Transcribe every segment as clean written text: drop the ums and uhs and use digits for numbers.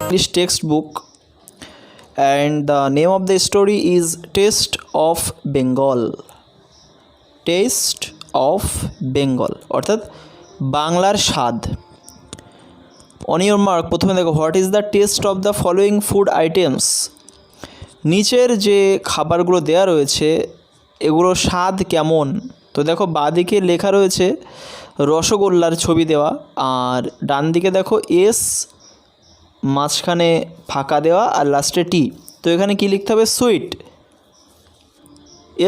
English textbook, and the name of the story is Taste of Bengal. Taste of Bengal অর্থাৎ বাংলার স্বাদ। On your mark, প্রথমে দেখো, what is the taste of the following food items. নিচের যে খাবারগুলো দেওয়া রয়েছে এগুলোর স্বাদ কেমন। তো দেখো বাঁদিকে লেখা রয়েছে রসগোল্লার ছবি দেওয়া, আর ডান দিকে দেখো এস, মাঝখানে ফাঁকা দেওয়া, আর লাস্টে টি। তো এখানে কি লিখতে হবে? Sweet,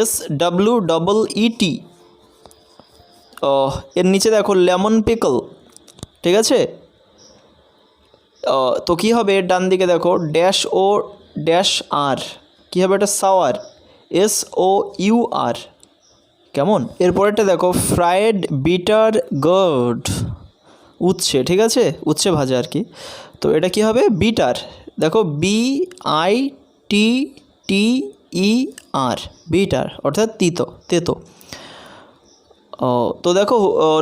SWEET। এর নিচে দেখো লেমন পিকল, ঠিক আছে। তো কী হবে? ডান দিকে দেখো -আর, কী হবে? এটা সাওয়ার, SOUR। কেমন? এরপরেরটা দেখো ফ্রায়েড বিটার গার্ড, উচ্ছে, ঠিক আছে, উচ্ছে ভাজা আর কি। তো এটা কি হবে? বিটার, দেখো BITTER, বিটার অর্থাৎ তেতো। তো দেখো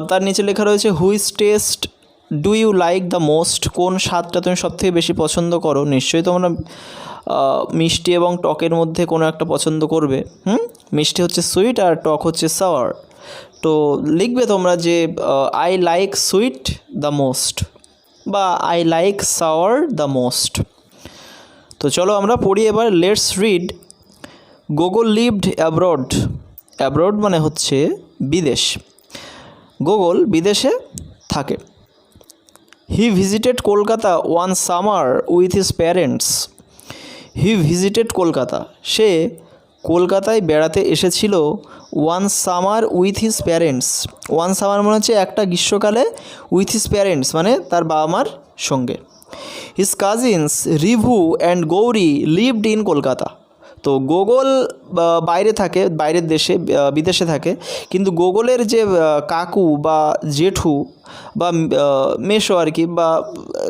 তার নিচে লেখা রয়েছে which taste do you like the most, কোন স্বাদটা তুমি সবথেকে বেশি পছন্দ করো। নিশ্চয়ই তোমরা মিষ্টি এবং টকের মধ্যে কোনো একটা পছন্দ করবে। মিষ্টি হচ্ছে সুইট আর টক হচ্ছে সাওয়ার। তো লিখবে তোমরা যে I like sweet the most বা I like sour the most. তো চলো আমরা পড়ি এবার। Let's read. Gogol lived abroad. Abroad মানে হচ্ছে বিদেশ। গোগল বিদেশে থাকে। He visited Kolkata one summer with his parents. He visited Kolkata, সে কলকাতায় বেড়াতে এসেছিল। One summer with his parents. One summer মানে হচ্ছে একটা গ্রীষ্মকালে, উইথ হিজ প্যারেন্টস মানে তার বাবা মার সঙ্গে। His cousins Rivu and Gauri lived in Kolkata. তো গোগল বাইরে থাকে, বাইরের দেশে, বিদেশে থাকে, কিন্তু গোগলের যে কাকু বা জেঠু বা মেশো আর কি, বা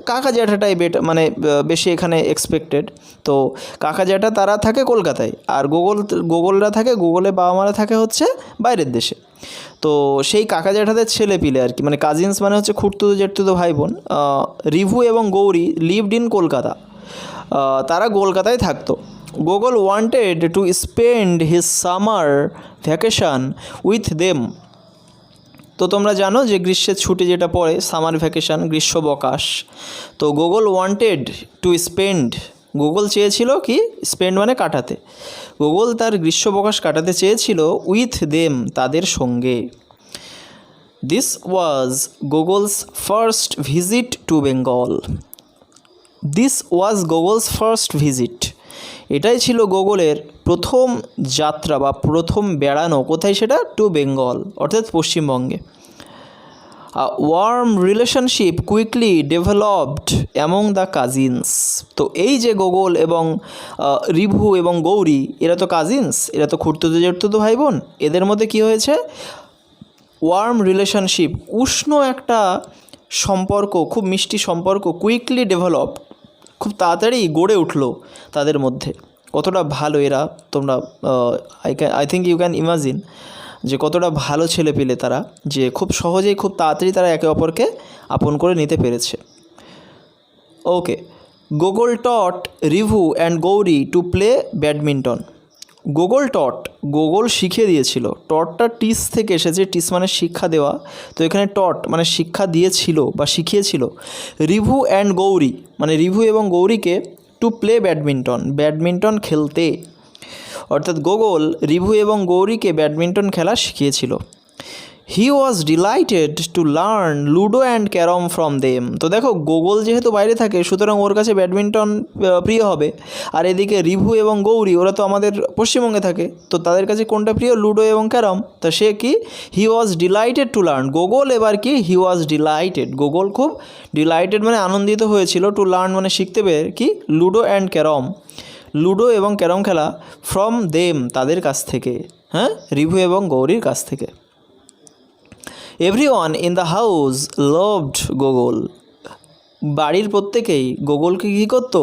কাকা জ্যাঠাটাই মানে বেশি এখানে এক্সপেক্টেড। তো কাকা জ্যাঠা তারা থাকে কলকাতায়, আর গোগলরা থাকে, গোগলের বাবা মারা থাকে হচ্ছে বাইরের দেশে। তো সেই কাকা জ্যাঠাদের ছেলে পিলে আর কি, মানে কাজিনস মানে হচ্ছে খুঁড়তুতো জেঠতুতো ভাই বোন, রিভু এবং গৌরী লিভড ইন কলকাতা, তারা কলকাতায় থাকতো। Gogol wanted to spend his summer vacation with them. তো তোমরা জানো যে গ্রীষ্মের ছুটি যেটা পড়ে, সামার ভ্যাকেশন, গ্রীষ্মবকাশ। তো Gogol wanted to spend, Gogol চেয়েছিল কি? স্পেন্ড মানে কাটাতে। গোগল তার গ্রীষ্মবকাশ কাটাতে চেয়েছিল উইথ দেম, তাদের সঙ্গে। This was goggles first visit to Bengal. This was goggles first visit, এটাই ছিল গোগলের প্রথম যাত্রা বা প্রথম বেড়ানো। কোথায় সেটা? টু বেঙ্গল অর্থাৎ পশ্চিমবঙ্গে। Warm relationship quickly developed among the cousins. তো এই যে গোগল এবং রিভু এবং গৌরী, এরা তো কাজিনস, এরা তো খুঁড়তুতো জেঠতুতো ভাই বোন। এদের মধ্যে কী হয়েছে? ওয়ার্ম রিলেশনশিপ, উষ্ণ একটা সম্পর্ক, খুব মিষ্টি সম্পর্ক, কুইকলি ডেভেলপ, খুব তাড়াতাড়ি গড়ে উঠলো তাদের মধ্যে। কতটা ভালো এরা, তোমরা I think you can imagine যে কতটা ভালো ছেলে পেলে তারা, যে খুব সহজেই খুব তাড়াতাড়ি তারা একে অপরকে আপন করে নিতে পেরেছে। Okay, Gogol taught Rivu and Gouri to play badminton. Gogol taught, Gogol শিখিয়ে দিয়েছিল। টটটা টিস থেকে এসেছে, টিস মানে শিক্ষা দেওয়া। তো এখানে টট মানে শিক্ষা দিয়েছিল বা শিখিয়েছিল। রিভু অ্যান্ড গৌরী মানে রিভু এবং গৌরীকে টু প্লে ব্যাডমিন্টন, ব্যাডমিন্টন খেলতে। অর্থাৎ গোগল রিভু এবং গৌরীকে ব্যাডমিন্টন খেলা শিখিয়েছিল। He was delighted to learn ludo and carrom from them. তো দেখো গোগল যেহেতু বাইরে থাকে, সুতরাং ওর কাছে ব্যাডমিন্টন প্রিয় হবে। আর এদিকে রিভু এবং গৌরী, ওরা তো আমাদের পশ্চিমবঙ্গে থাকে, তো তাদের কাছে কোনটা প্রিয়? লুডো এবং ক্যারম। তো সে কি? He was delighted to learn. Gogol এবার কি? হি ওয়াজ ডিলাইটেড, গোগল খুব ডিলাইটেড মানে আনন্দিত হয়েছিল, টু লার্ন মানে শিখতে পেরে কি? লুডো অ্যান্ড ক্যারম, লুডো এবং ক্যারম খেলা, ফ্রম দেম তাদের কাছ থেকে, হ্যাঁ, রিভু এবং গৌরীর কাছ থেকে। Everyone in the house loved Gogol. বাড়ির প্রত্যেকেই গোগলকে কী করতো?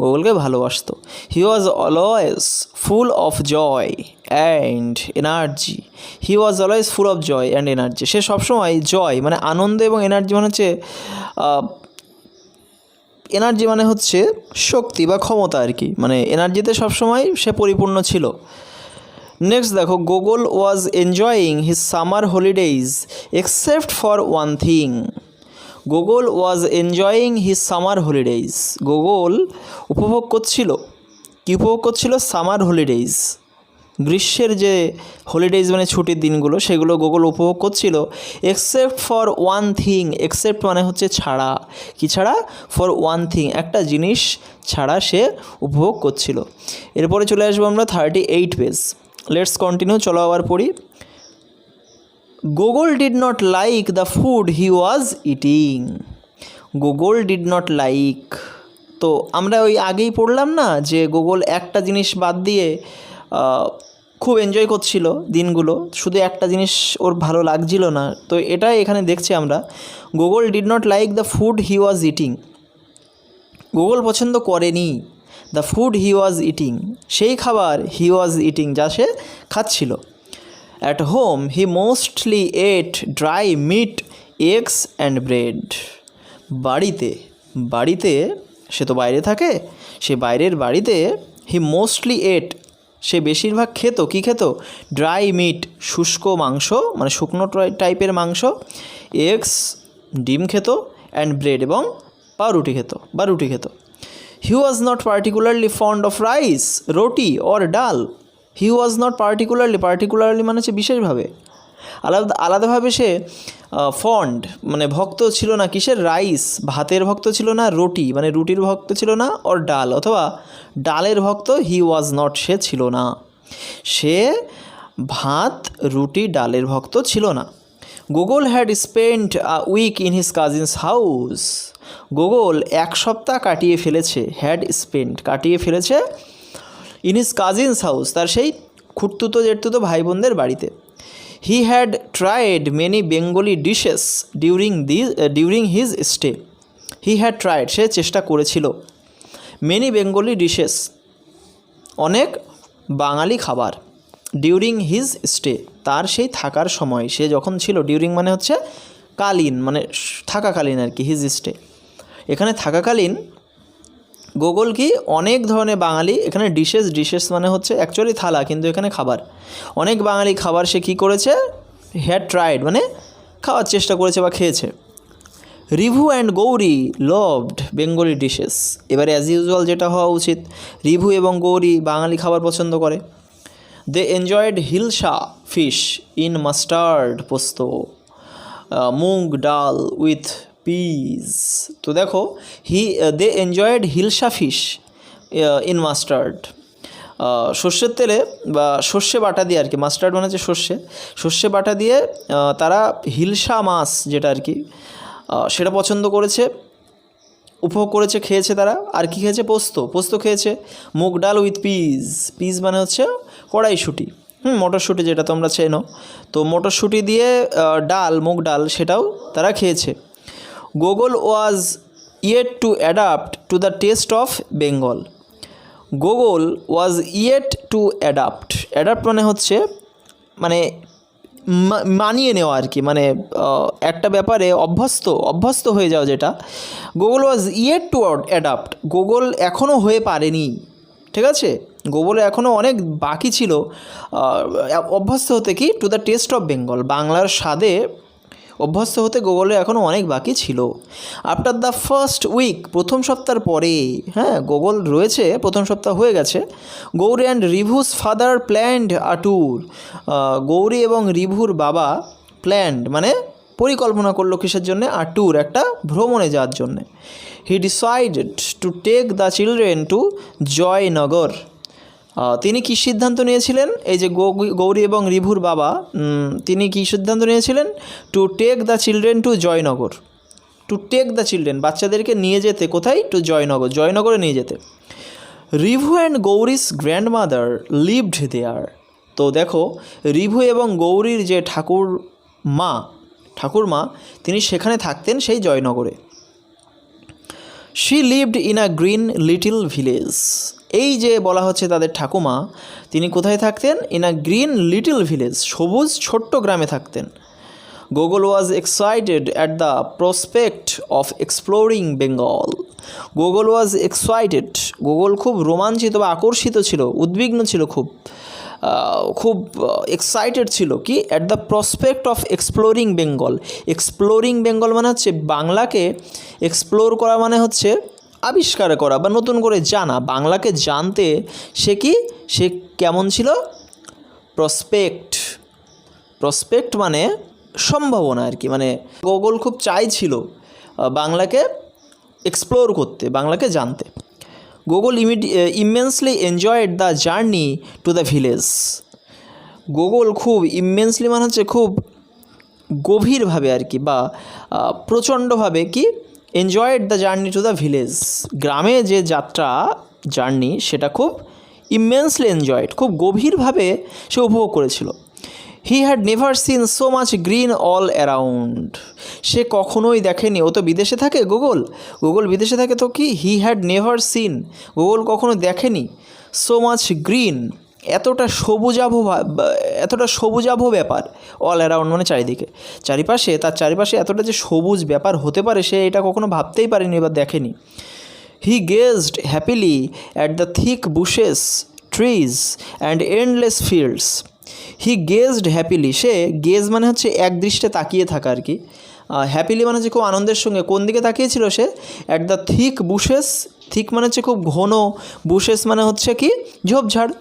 গোগলকে ভালোবাসতো। He was always full of joy and energy. He was always full of joy and energy. সে সবসময় জয় মানে আনন্দ এবং এনার্জি মানে হচ্ছে এনার্জি মানে হচ্ছে শক্তি বা ক্ষমতা আর কি, মানে এনার্জিতে সবসময় সে পরিপূর্ণ ছিল। নেক্সট দেখো, Gogol was enjoying his summer holidays except for one thing. Gogol was enjoying his summer holidays, Gogol উপভোগ করছিল, কী উপভোগ করছিল? সামার হলিডেজ, গ্রীষ্মের যে হলিডেজ মানে ছুটির দিনগুলো, সেগুলো গোগল উপভোগ করছিল। Except for one thing, except মানে হচ্ছে ছাড়া, কি ছাড়া? ফর ওয়ান থিং, একটা জিনিস ছাড়া সে উপভোগ করছিল। এরপরে চলে আসবো আমরা 38 পেজ। লেটস কন্টিনিউ, চলো আবার পড়ি। Gogol did not like the food he was eating. Gogol did not like, তো আমরা ওই আগেই পড়লাম না যে গোগল একটা জিনিস বাদ দিয়ে খুব এনজয় করছিল দিনগুলো, শুধু একটা জিনিস ওর ভালো লাগছিল না, তো এটাই এখানে দেখছি আমরা। Gogol did not like the food he was eating, Gogol পছন্দ করেনি the food he was eating, সেই খাবার হি ওয়াজ ইটিং যা সে খাচ্ছিল। At home he mostly ate dry meat, eggs and bread. বাড়িতে, বাড়িতে সে তো বাইরে থাকে, সে বাইরের বাড়িতে হি মোস্টলি এট, সে বেশিরভাগ খেত, কি খেত? ড্রাই মিট, শুষ্ক মাংস, মানে শুকনো টাইপের মাংস, এগস, ডিম খেত, অ্যান্ড ব্রেড, এবং পাউরুটি খেত বা রুটি খেত। He was not particularly fond of rice, roti or dal. He was not particularly, particularly মানে হচ্ছে বিশেষভাবে, আলাদাভাবে সে ফন্ড মানে ভক্ত ছিল না কিসের? রাইস, ভাতের ভক্ত ছিল না, রুটি মানে রুটির ভক্ত ছিল না, অর ডাল অথবা ডালের ভক্ত হি ওয়াজ নট, সে ছিল না, সে ভাত রুটি ডালের ভক্ত ছিল না। Gogol had spent a week in his cousins house. Gogol এক সপ্তাহ কাটিয়ে ফেলেছে, হ্যাড স্পেন্ট কাটিয়ে ফেলেছে, ইন হিজ কাজিনস হাউস তার সেই খুঁড়তুতো জেঠতুতো ভাই বোনদের বাড়িতে। He had tried many Bengali dishes during his stay. He had tried সে চেষ্টা করেছিল, মেনি বেঙ্গলি ডিশেস অনেক বাঙালি খাবার, ডিউরিং হিজ স্টে তার সেই থাকার সময়, সে যখন ছিল, ডিউরিং মানে হচ্ছে কালীন, মানে থাকাকালীন আর কি, হিজ স্টে এখানে থাকাকালীন গোগল কি অনেক ধরনের বাঙালি, এখানে ডিশেস মানে হচ্ছে অ্যাকচুয়ালি থালা, কিন্তু এখানে খাবার, অনেক বাঙালি খাবার সে কী করেছে? হ্যাড ট্রাইড মানে খাওয়ার চেষ্টা করেছে বা খেয়েছে। Rivu and Gauri loved Bengali dishes, এবারে অ্যাজ ইউজুয়াল যেটা হওয়া উচিত, রিভু এবং গৌরী বাঙালি খাবার পছন্দ করে। They enjoyed hilsa fish in mustard posto, moong dal with peas. তো দেখো they enjoyed hilsa fish in mustard, সর্ষের তেলে বা সর্ষে বাটা দিয়ে আর কি, মাস্টার্ড মানে হচ্ছে সর্ষে বাটা দিয়ে তারা হিলসা মাছ যেটা আর কি সেটা পছন্দ করেছে, উপভোগ করেছে, খেয়েছে তারা। আর কি খেয়েছে? পোস্ত খেয়েছে। মুগ ডাল উইথ পিস মানে হচ্ছে কড়াইশুঁটি, মটরশুঁটি যেটা তোমরা চেনো, তো মটরশুঁটি দিয়ে ডাল, মুগ ডাল, সেটাও তারা খেয়েছে। Gogol was yet to adapt to the taste of Bengal. Gogol was yet to adapt মানে হচ্ছে মানে মানিয়ে নেওয়া আর কি, মানে একটা ব্যাপারে অভ্যস্ত হয়ে যাওয়া, যেটা Gogol was yet to adapt, Gogol এখনও হয়ে পারেনি, ঠিক আছে, গোগল এখনও অনেক বাকি ছিল অভ্যস্ত হতে, কি two the taste of Bengal, বাংলার স্বাদে অভ্যস্ত হতে গোগলের এখনও অনেক বাকি ছিল। আফটার দ্য ফার্স্ট উইক, প্রথম সপ্তাহের পরে, গোগল রয়েছে, প্রথম সপ্তাহ হয়ে গেছে। Gauri and Rivu's father planned a tour, Gauri এবং রিভুর বাবা প্ল্যান্ড মানে পরিকল্পনা করলো কিসের জন্যে? আ ট্যুর, একটা ভ্রমণে যাওয়ার জন্যে। He decided to take the children to Joynagar, তিনি কী সিদ্ধান্ত নিয়েছিলেন? এই যে গৌরী এবং রিভুর বাবা, তিনি কী সিদ্ধান্ত নিয়েছিলেন? To take the children to Joynagar, to take the children বাচ্চাদেরকে নিয়ে যেতে, কোথায়? টু জয়নগরে নিয়ে যেতে। Rivu and Gauri's grandmother lived there, তো দেখো রিভু এবং গৌরীর যে ঠাকুরমা তিনি সেখানে থাকতেন, সেই জয়নগরে। She lived in a green little village, এই যে বলা হচ্ছে তাদের ঠাকুমা, তিনি কোথায় থাকতেন? In a green little village, সবুজ ছোট্ট গ্রামে থাকতেন। Gogol was excited at the prospect of exploring Bengal. Gogol was excited, Gogol খুব রোমাঞ্চিত বা আকর্ষিত ছিল, উদ্বিগ্ন ছিল, খুব এক্সাইটেড ছিল কি at the prospect of exploring Bengal. Exploring Bengal মানে হচ্ছে বাংলাকে এক্সপ্লোর করা, মানে হচ্ছে আবিষ্কার করা বা নতুন করে জানা, বাংলাকে জানতে সে কেমন ছিল? প্রসপেক্ট মানে সম্ভাবনা আর কি, মানে গোগল খুব চাইছিল বাংলাকে এক্সপ্লোর করতে, বাংলাকে জানতে। Gogol immensely enjoyed the journey to the village. Gogol খুব ইমেন্সলি মানে হচ্ছে খুব গভীরভাবে আর কি, বা প্রচণ্ডভাবে কি enjoyed the journey to the village, গ্রামে যে জার্নি সেটা খুব ইমেন্সলি এনজয়েড, খুব গভীরভাবে সে উপভোগ করেছিল। He had never seen so much green all around. সে কখনোই দেখেনি, ও তো বিদেশে থাকে, গোগল বিদেশে থাকে, তো কি he had never seen, Gogol কখনো দেখেনি সো মাচ গ্রিন, এতটা সবুজাভ ব্যাপার, অল অ্যারাউন্ড মানে তার চারিপাশে এতটা যে সবুজ ব্যাপার হতে পারে সে এটা কখনো ভাবতেই পারেনি বা দেখেনি। He gazed happily at the thick bushes, trees and endless fields. He gazed happily, সে গেজ মানে হচ্ছে এক দৃষ্টে তাকিয়ে থাকা আর কি, হ্যাপিলি মানে হচ্ছে খুব আনন্দের সঙ্গে কোন দিকে তাকিয়েছিল সে? At the thick bushes, thick মানে হচ্ছে খুব ঘন, বুশেস মানে হচ্ছে কি ঝোপঝাড়,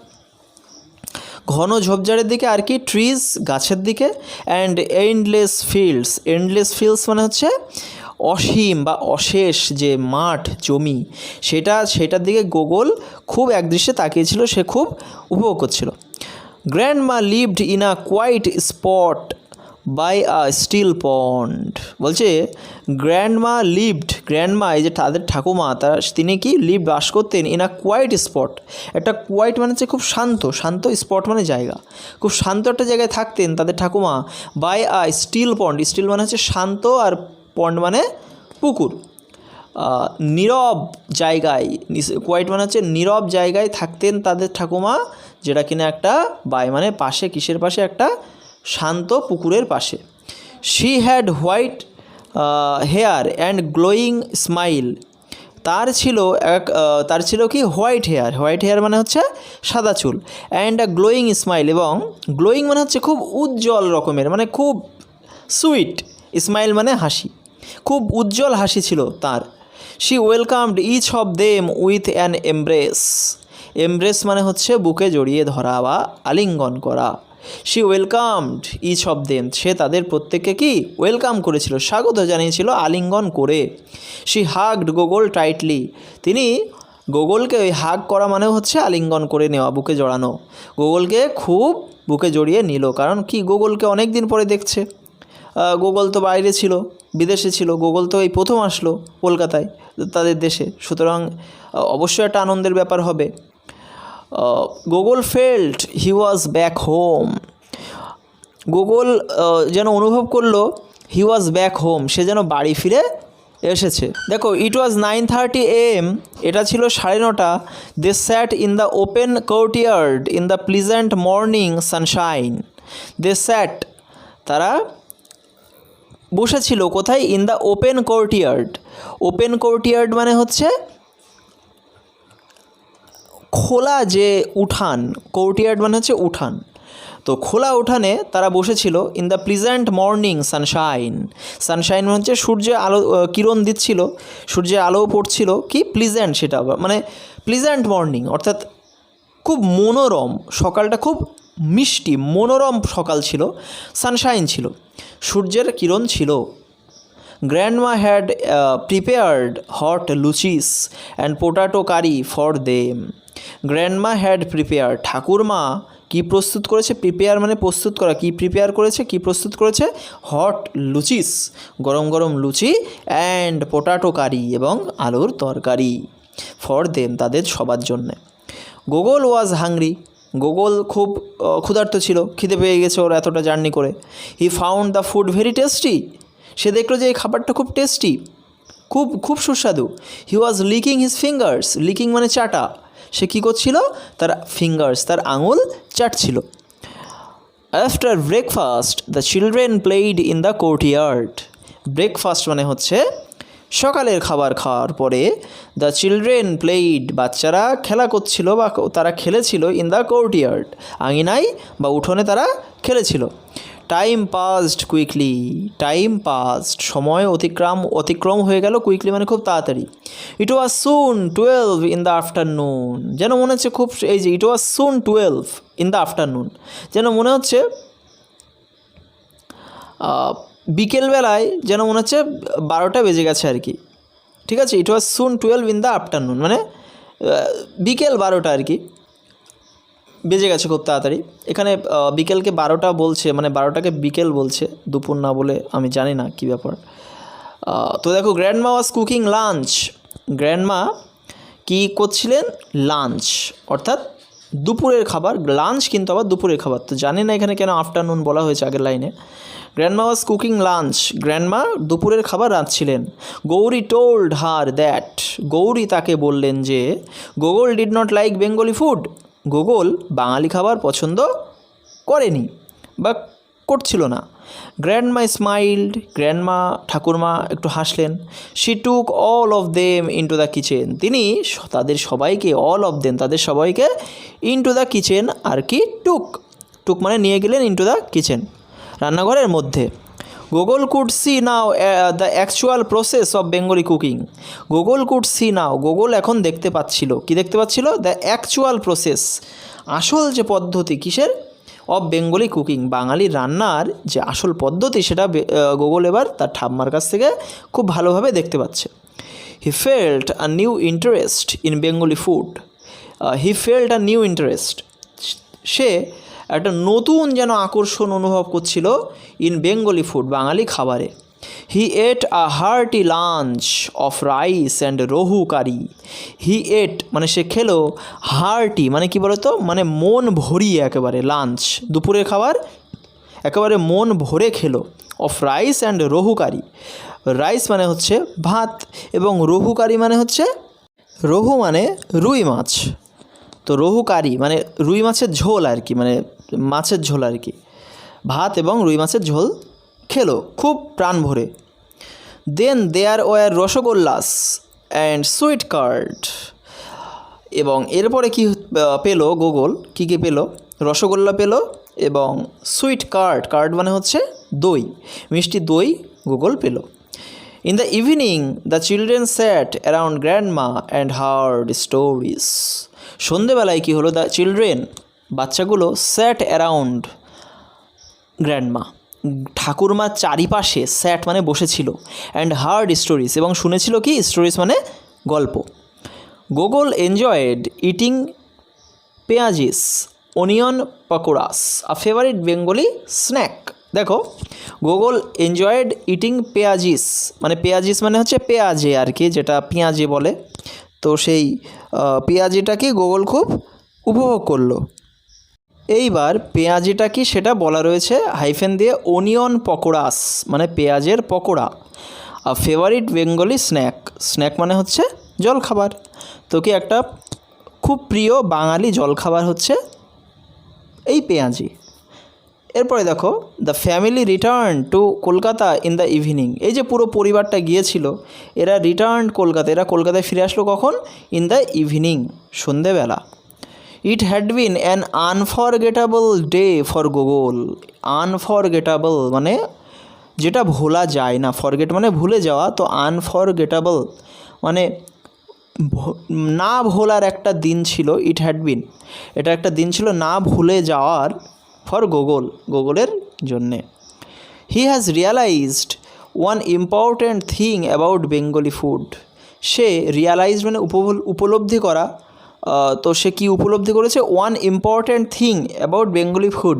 ঘন ঝোপঝাড়ের দিকে আর কি, ট্রিজ গাছের দিকে, অ্যান্ড এন্ডলেস ফিল্ডস মানে হচ্ছে অসীম বা অশেষ যে মাঠ জমি, সেটার দিকে গোগল খুব একদৃষ্টে তাকিয়েছিল, সে খুব উপভোগ করছিল। Grandma lived in a quiet spot by a still pond. বলছে গ্র্যান্ডমা এই যে তাদের ঠাকুমা, তিনি কি বাস করতেন ইন আ কোয়াইট স্পট, একটা কোয়াইট মানে হচ্ছে খুব শান্ত স্পট মানে জায়গা, খুব শান্ত একটা জায়গায় থাকতেন তাদের ঠাকুমা। বাই আ স্টিল মানে হচ্ছে শান্ত, আর পন্ড মানে পুকুর। নীরব জায়গায়, কোয়াইট মানে হচ্ছে নীরব জায়গায় থাকতেন তাদের ঠাকুমা, যেটা কিনা একটা বাই মানে পাশে, কিসের পাশে? একটা শান্ত পুকুরের পাশে। She had white hair and glowing smile. তার ছিল কি হোয়াইট হেয়ার মানে হচ্ছে সাদা চুল, অ্যান্ড আ গ্লোয়িং স্মাইল, এবং গ্লোয়িং মানে হচ্ছে খুব উজ্জ্বল রকমের, মানে খুব সুইট, স্মাইল মানে হাসি, খুব উজ্জ্বল হাসি ছিল তার। She welcomed each of them with an embrace মানে হচ্ছে বুকে জড়িয়ে ধরা বা আলিঙ্গন করা। She welcomed each of them, সে তাদের প্রত্যেককে কি ওয়েলকাম করেছিল, স্বাগত জানিয়েছিল আলিঙ্গন করে। শি হাগড গোগল টাইটলি, তিনি গোগলকে ওই হাগ করা মানে হচ্ছে আলিঙ্গন করে নেওয়া, বুকে জড়ানো, গোগলকে খুব বুকে জড়িয়ে নিল, কারণ কি গোগলকে অনেক দিন পরে দেখছে, গোগল তো বাইরে ছিল, বিদেশে ছিল, গোগল তো এই প্রথম আসলো কলকাতায় তাদের দেশে, সুতরাং অবশ্যই একটা আনন্দের ব্যাপার হবে। Gogol felt he was back home, Gogol যেন অনুভব করলো হি ওয়াজ ব্যাক হোম, সে যেন বাড়ি ফিরে এসেছে। দেখো ইট ওয়াজ 9:30 AM, এটা ছিল 9:30। They sat in the open courtyard in the pleasant morning sunshine. তারা বসেছিল কোথায়? ইন দ্য ওপেন কোর্টইয়ার্ড মানে হচ্ছে খোলা যে উঠান, কোর্টইয়ার্ড মানে হচ্ছে উঠান, তো খোলা উঠানে তারা বসেছিল। In the pleasant morning Sunshine মানে হচ্ছে সূর্যের আলো কিরণ দিচ্ছিল, সূর্যের আলো পড়ছিল, কি প্লিজেন্ট, সেটা মানে প্লিজেন্ট মর্নিং অর্থাৎ খুব মনোরম, সকালটা খুব মিষ্টি মনোরম সকাল ছিল, সানশাইন ছিল, সূর্যের কিরণ ছিল। Grandma had prepared hot luchis and potato curry for them. Grandma had prepare, ঠাকুরমা কি প্রস্তুত করেছে? প্রিপেয়ার মানে প্রস্তুত করা, কি প্রস্তুত করেছে? হট লুচিস, গরম গরম লুচি, অ্যান্ড পোটাটো কারি, এবং আলুর তরকারি, ফর দেম তাদের সবার জন্যে। গোগল ওয়াজ হাংরি, গোগল খুব ক্ষুধার্ত ছিল, খিদে পেয়ে গেছে ওর এতটা জার্নি করে। He found the food very tasty, সে দেখলো যে এই খাবারটা খুব টেস্টি, খুব সুস্বাদু। He was licking his fingers, licking মানে চাটা, সে কী করছিল? তার ফিঙ্গার্স, তার আঙুল চাটছিল। After breakfast the children played in the courtyard. Breakfast মানে হচ্ছে সকালের খাবার খাওয়ার পরে দ্য চিলড্রেন প্লেইড, বাচ্চারা খেলা করছিল বা তারা খেলেছিল ইন দ্য কোর্টইয়ার্ড, আঙিনায় বা উঠোনে তারা খেলেছিল। Time passed quickly, time passed সময় অতিক্রম হয়ে গেল, কুইকলি মানে খুব তাড়াতাড়ি। ইট ওয়াজ সুন 12 ইন দ্য আফটারনুন, যেন মনে হচ্ছে খুব, এই যে ইট ওয়াজ সুন 12 ইন দ্য আফটারনুন, যেন মনে হচ্ছে বিকেলবেলায়, যেন মনে হচ্ছে 12টা বেজে গেছে আর কি। ঠিক আছে, ইট ওয়াজ সুন 12 ইন দ্য আফটারনুন মানে বিকেল 12টা আর কি, বেজে গেছে খুব তাড়াতাড়ি। এখানে বিকেলকে 12টা বলছে, মানে 12টাকে বিকেল বলছে, দুপুর না বলে, আমি জানি না কী ব্যাপার। তো দেখো, grandma was cooking lunch, grandma কী করছিলেন, লাঞ্চ অর্থাৎ দুপুরের খাবার, লাঞ্চ কিন্তু আবার দুপুরের খাবার, তো জানি না এখানে কেন আফটারনুন বলা হয়েছে আগের লাইনে। Grandma was cooking lunch, grandma দুপুরের খাবার রাঁধছিলেন। গৌরী টোল্ড হার দ্যাট, গৌরী তাকে বললেন যে Gogol did not like Bengali food, Gogol Bangali খাবার পছন্দ করেনি বা করছিল না। গ্র্যান্ডমা স্মাইল্ড, গ্র্যান্ডমা ঠাকুরমা একটু হাসলেন। She took all of them into the kitchen, তিনি তাদের সবাইকে, অল অফ দেম তাদের সবাইকে, ইনটু দ্য কিচেন আর কি, টুক মানে নিয়ে গেলেন, ইনটু দ্য কিচেন রান্নাঘরের মধ্যে। Gogol could see now the actual process of Bengali cooking, Gogol could see now, Gogol এখন দেখতে পাচ্ছিল, কি দেখতে পাচ্ছিল, দ্য অ্যাকচুয়াল প্রসেস, আসল যে পদ্ধতি, কিসের, অফ বেঙ্গলি কুকিং, বাঙালি রান্নার যে আসল পদ্ধতি, সেটা গোগল এবার তার ঠাম্মার কাছ থেকে খুব ভালোভাবে দেখতে পাচ্ছে। He felt a new interest in Bengali food, he felt a new interest, সে একটা নতুন যেন আকর্ষণ অনুভব করছিল ইন বেঙ্গলি ফুড, বাঙালি খাবারে। He ate a hearty lunch of rice and rohu curry, he ate মানে সে খেলো, হার্টি মানে কি বলতো, মানে মন ভরিয়ে, একেবারে লাঞ্চ দুপুরের খাবার একেবারে মন ভরে খেলো, of rice and rohu curry, rice মানে হচ্ছে ভাত এবং রোহু কারি মানে হচ্ছে, রোহু মানে রুই মাছ, তো রোহু কারি মানে রুই মাছের ঝোল আর কি, মানে মাছের ঝোল আর কি, ভাত এবং রুই মাছের ঝোল খেলো খুব প্রাণ ভরে। Then there were rasgullas and sweet curd, এবং এরপরে কি পেলো গোগল, কী কী পেলো, রসগোল্লা পেলো এবং সুইট কার্ড মানে হচ্ছে দই, মিষ্টি দই গোগল পেলো। In the evening the children sat around grandma and heard stories, সন্ধেবেলায় কী হলো, দ্য চিলড্রেন বাচ্চাগুলো স্যাট অ্যারাউন্ড গ্র্যান্ডমা, ঠাকুরমার চারিপাশে, স্যাট মানে বসেছিল, অ্যান্ড হার্ড স্টোরিজ এবং শুনেছিল কি, স্টোরিজ মানে গল্প। Gogol enjoyed eating peyajis onion pakoras, a favourite Bengali snack. দেখো, গোগল এনজয়েড ইটিং পেঁয়াজিস, মানে পেঁয়াজিস মানে হচ্ছে পেঁয়াজে আর কি, যেটা পেঁয়াজে বলে, তো সেই পেঁয়াজিটাকে গোগল খুব উপভোগ করলো। এইবার পেঁয়াজিটা কি সেটা বলা রয়েছে হাইফেন দিয়ে, অনিয়ন পকোড়াস মানে পেঁয়াজের পকোড়া, আর ফেভারিট বেঙ্গলি স্ন্যাক, স্ন্যাক মানে হচ্ছে জলখাবার, তো কি একটা খুব প্রিয় বাঙালি জলখাবার হচ্ছে এই পেঁয়াজি। এরপরে দেখো, the family return to Kolkata in the evening, এই যে পুরো পরিবারটা গিয়েছিল, এরা রিটার্ন কলকাতা, এরা কলকাতায় ফিরে আসলো কখন, ইন দ্য ইভিনিং সন্ধেবেলা। It had been an unforgettable day for Gogol, unforgettable মানে যেটা ভোলা যায় না, ফরগেট মানে ভুলে যাওয়া, তো আনফরগেটেবল মানে না ভোলার একটা দিন ছিল, ইট হ্যাড বিন এটা একটা দিন ছিল না ভুলে যাওয়ার, ফর গোগল গোগলের জন্যে। He has realised one important thing about Bengali food, say realise মানে উপলব্ধি করা, তো সে কি উপলব্ধি করেছে, one important thing about Bengali food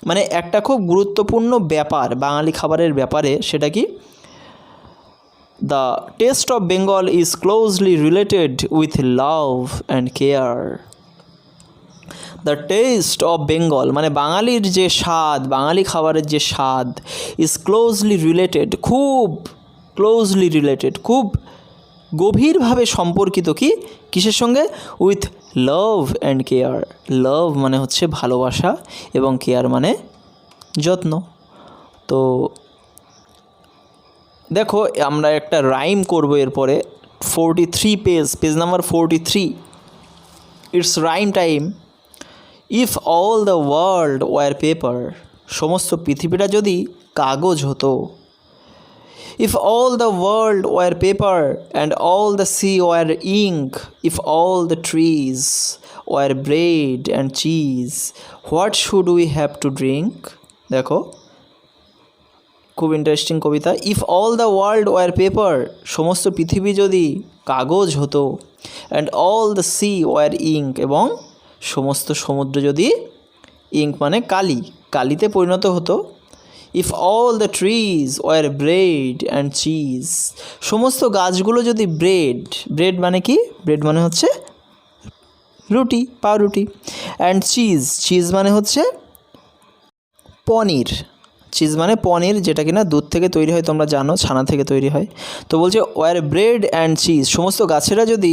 মানে একটা খুব গুরুত্বপূর্ণ ব্যাপার বাঙালি খাবারের ব্যাপারে, সেটা কি, the taste of Bengal is closely related with love and care. The taste of Bengal মানে বাঙালির যে স্বাদ, বাঙালি খাবারের যে স্বাদ, ইজ ক্লোজলি রিলেটেড খুব ক্লোজলি রিলেটেড খুব গভীরভাবে সম্পর্কিত কি, কিসের সঙ্গে, উইথ লাভ অ্যান্ড কেয়ার। লাভ মানে হচ্ছে ভালোবাসা এবং কেয়ার মানে যত্ন। তো দেখো আমরা একটা রাইম করবো এরপরে 43 page number 43। It's rhyme time. If all the world were paper, সমস্ত পৃথিবীটা যদি কাগজ হতো। If all the world were paper and all the sea were ink, if all the trees were bread and cheese, what should we have to drink. দেখো খুব interesting কবিতা। If all the world were paper, সমস্ত পৃথিবী যদি কাগজ হতো। And all the sea were ink, এবং সমস্ত সমুদ্র যদি ইঙ্ক মানে কালিতে পরিণত হতো। If all the trees were bread and cheese, সমস্ত গাছগুলো যদি ব্রেড মানে কি? ব্রেড মানে হচ্ছে রুটি, পাউরুটি। অ্যান্ড চিজ মানে হচ্ছে পনির। চিজ মানে পনির, যেটা কিনা দুধ থেকে তৈরি হয়, তোমরা জানো ছানা থেকে তৈরি হয়। তো বলছে ওয়ার ব্রেড অ্যান্ড চিজ, সমস্ত গাছেরা যদি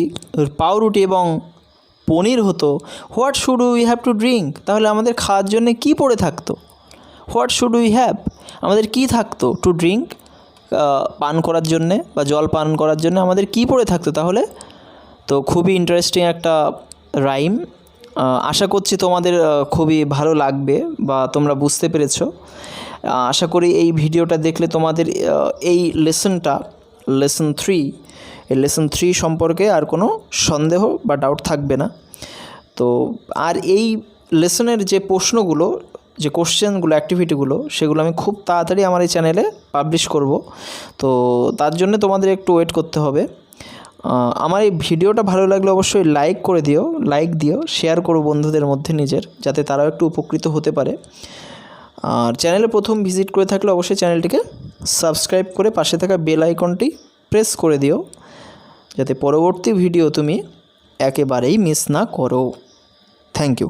পাউরুটি এবং পনির হতো। What should we have to drink, তাহলে আমাদের খাওয়ার জন্য কী পড়ে থাকতো? হোয়াট শুড উই হ্যাভ, আমাদের কী থাকতো? টু ড্রিঙ্ক, পান করার জন্যে বা জল পান করার জন্য আমাদের কী পড়ে থাকতো তাহলে? তো খুবই ইন্টারেস্টিং একটা রাইম। আশা করছি তোমাদের খুবই ভালো লাগবে বা তোমরা বুঝতে পেরেছো। আশা করি এই ভিডিওটা দেখলে তোমাদের এই লেসন 3 সম্পর্কে আর কোনো সন্দেহ বা ডাউট থাকবে না। তো আর এই লেসনের যে প্রশ্নগুলো, যে কোশ্চেনগুলো, অ্যাক্টিভিটিগুলো, সেগুলো আমি খুব তাড়াতাড়ি আমার এই চ্যানেলে পাবলিশ করব। তো তার জন্য তোমাদের একটু ওয়েট করতে হবে। আমার এই ভিডিওটা ভালো লাগলে অবশ্যই লাইক দিও, শেয়ার করো বন্ধুদের মধ্যে নিজের, যাতে তারাও একটু উপকৃত হতে পারে। আর চ্যানেলে প্রথম ভিজিট করে থাকলে অবশ্যই চ্যানেলটিকে সাবস্ক্রাইব করে পাশে থাকা বেল আইকনটি প্রেস করে দিও, যাতে পরবর্তী ভিডিও তুমি একেবারেই মিস না করো। Thank you.